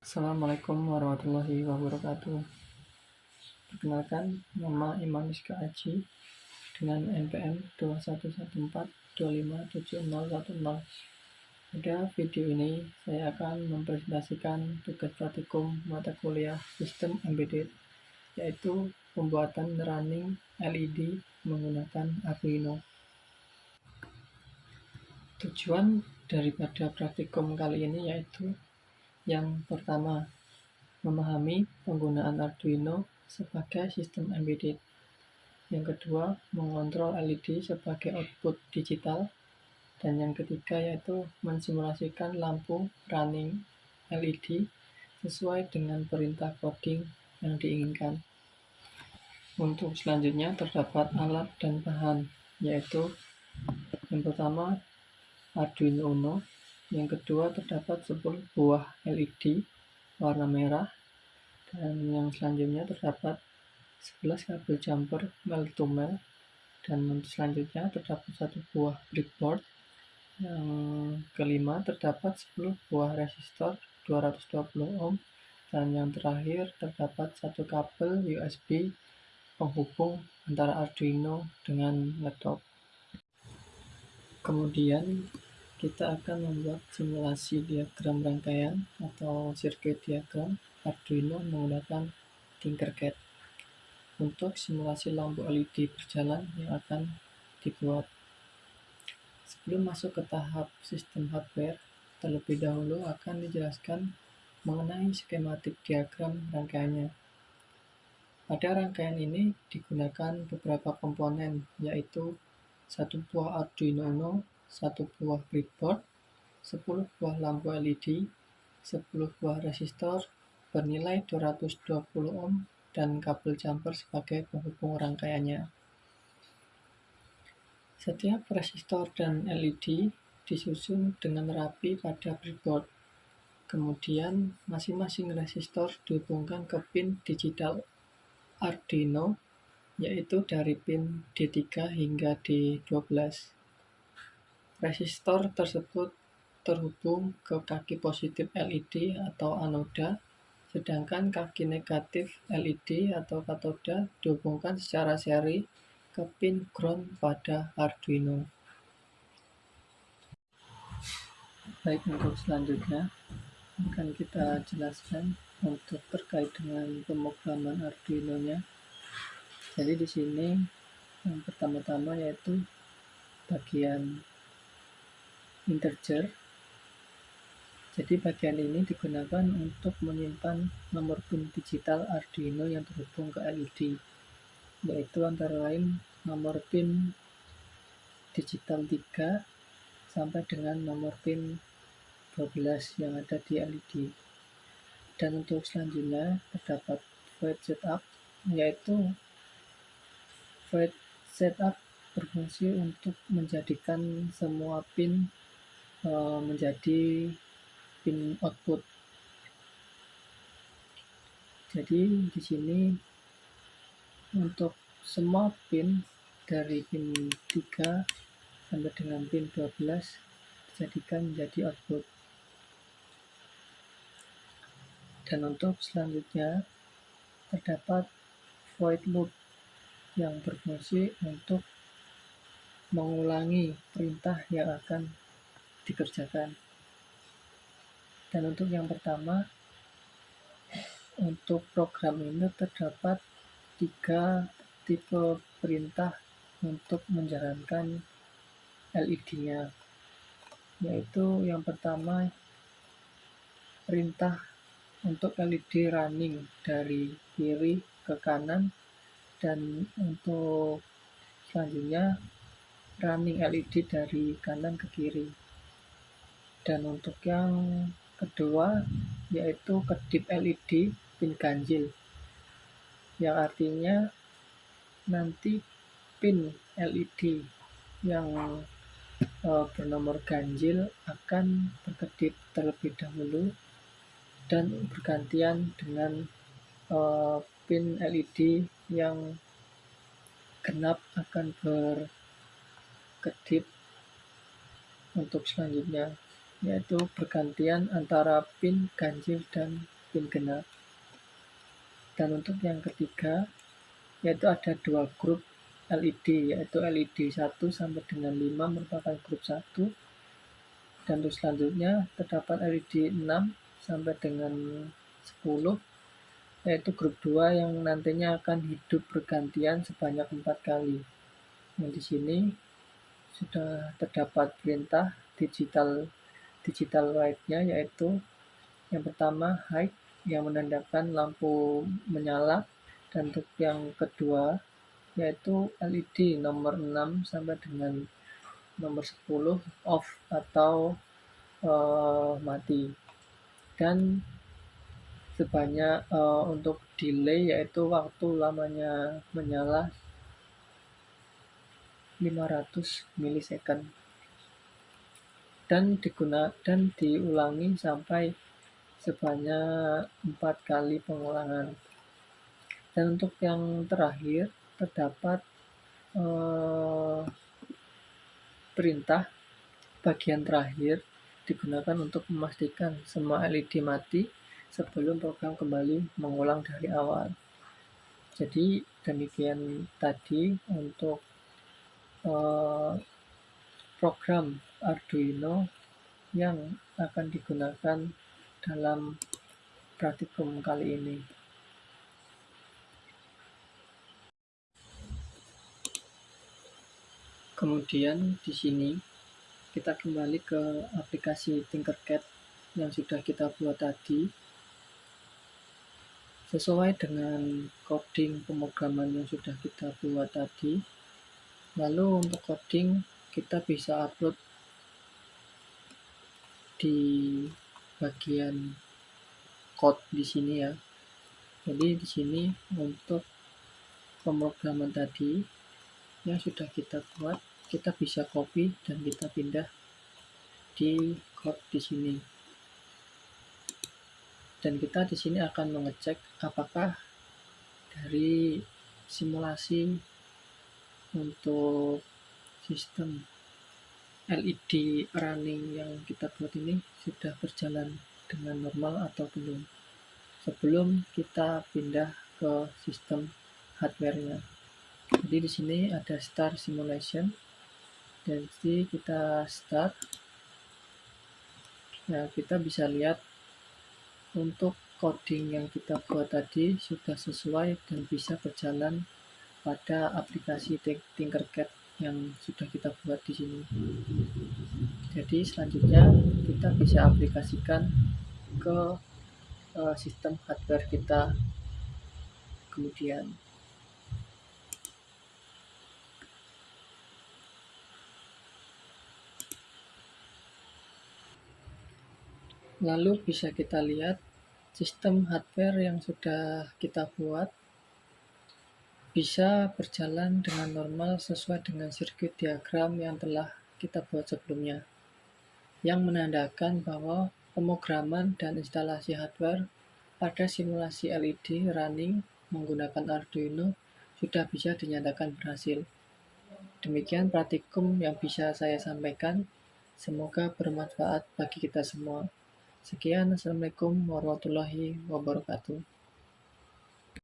Assalamualaikum warahmatullahi wabarakatuh. Perkenalkan, nama Imaniska Aji dengan NPM 2114257010. Pada video ini, saya akan mempresentasikan tugas praktikum mata kuliah Sistem Embedded, yaitu pembuatan running LED menggunakan Arduino. Tujuan daripada praktikum kali ini yaitu yang pertama, memahami penggunaan Arduino sebagai sistem embedded. Yang kedua, mengontrol LED sebagai output digital. Dan yang ketiga yaitu mensimulasikan lampu running LED sesuai dengan perintah coding yang diinginkan. Untuk selanjutnya terdapat alat dan bahan, yaitu yang pertama Arduino Uno, yang kedua terdapat 10 buah LED warna merah, dan yang selanjutnya terdapat 11 kabel jumper male to male, dan untuk selanjutnya terdapat 1 buah breadboard. Yang kelima terdapat 10 buah resistor 220 ohm, dan yang terakhir terdapat 1 kabel USB penghubung antara Arduino dengan laptop. Kemudian kita akan membuat simulasi diagram rangkaian atau circuit diagram Arduino menggunakan Tinkercad untuk simulasi lampu LED berjalan yang akan dibuat. Sebelum masuk ke tahap sistem hardware, terlebih dahulu akan dijelaskan mengenai skematik diagram rangkaiannya. Pada rangkaian ini digunakan beberapa komponen, yaitu 1 buah Arduino Uno, 1 buah breadboard, 10 buah lampu LED, 10 buah resistor bernilai 220 ohm, dan kabel jumper sebagai penghubung rangkaiannya. Setiap resistor dan LED disusun dengan rapi pada breadboard. Kemudian masing-masing resistor dihubungkan ke pin digital Arduino, yaitu dari pin D3 hingga D12. Resistor tersebut terhubung ke kaki positif LED atau anoda, sedangkan kaki negatif LED atau katoda dihubungkan secara seri ke pin ground pada Arduino. Baik, untuk selanjutnya akan kita jelaskan untuk terkait dengan pemrograman Arduino-nya. Jadi di sini yang pertama-tama yaitu bagian integer. Jadi bagian ini digunakan untuk menyimpan nomor pin digital Arduino yang terhubung ke LED, yaitu antara lain nomor pin digital 3 sampai dengan nomor pin 12 yang ada di LED. Dan untuk selanjutnya terdapat void setup, yaitu void setup berfungsi untuk menjadikan semua pin menjadi pin output. Jadi di sini untuk semua pin dari pin 3 sampai dengan pin 12 dijadikan menjadi output. Dan untuk selanjutnya terdapat void loop yang berfungsi untuk mengulangi perintah yang akan dikerjakan. Dan untuk yang pertama, untuk program ini terdapat 3 tipe perintah untuk menjalankan LED-nya, yaitu yang pertama perintah untuk LED running dari kiri ke kanan, dan untuk selanjutnya running LED dari kanan ke kiri. Dan untuk yang kedua yaitu kedip LED pin ganjil, yang artinya nanti pin LED yang bernomor ganjil akan berkedip terlebih dahulu dan bergantian dengan pin LED yang genap akan berkedip untuk selanjutnya, yaitu bergantian antara pin ganjil dan pin genap. Dan untuk yang ketiga, yaitu ada 2 grup LED, yaitu LED 1 sampai dengan 5 merupakan grup 1, dan untuk selanjutnya terdapat LED 6 sampai dengan 10, yaitu grup 2 yang nantinya akan hidup bergantian sebanyak 4 kali. Yang di sini sudah terdapat perintah digital light-nya, yaitu yang pertama hide yang menandakan lampu menyala, dan untuk yang kedua yaitu LED nomor 6 sampai dengan nomor 10 off atau mati. Dan sebanyak untuk delay, yaitu waktu lamanya menyala 500 milisecond, dan diulangi sampai sebanyak 4 kali pengulangan. Dan untuk yang terakhir terdapat perintah bagian terakhir digunakan untuk memastikan semua LED mati sebelum program kembali mengulang dari awal. Jadi demikian tadi untuk program Arduino yang akan digunakan dalam praktikum kali ini. Kemudian di sini kita kembali ke aplikasi Tinkercad yang sudah kita buat tadi. Sesuai dengan coding pemrograman yang sudah kita buat tadi. Lalu untuk coding kita bisa upload di bagian code di sini ya. Jadi di sini untuk pemrograman tadi yang sudah kita buat, kita bisa copy dan kita pindah di code di sini. Dan kita di sini akan mengecek apakah dari simulasi untuk sistem LED running yang kita buat ini sudah berjalan dengan normal atau belum, sebelum kita pindah ke sistem hardware-nya. Jadi di sini ada start simulation, dan jadi kita start. Nah, kita bisa lihat untuk coding yang kita buat tadi sudah sesuai dan bisa berjalan pada aplikasi Tinkercad yang sudah kita buat di sini. Jadi selanjutnya kita bisa aplikasikan ke sistem hardware kita kemudian. Lalu bisa kita lihat sistem hardware yang sudah kita buat bisa berjalan dengan normal sesuai dengan sirkuit diagram yang telah kita buat sebelumnya, yang menandakan bahwa pemrograman dan instalasi hardware pada simulasi LED running menggunakan Arduino sudah bisa dinyatakan berhasil. Demikian praktikum yang bisa saya sampaikan. Semoga bermanfaat bagi kita semua. Sekian, Assalamualaikum warahmatullahi wabarakatuh.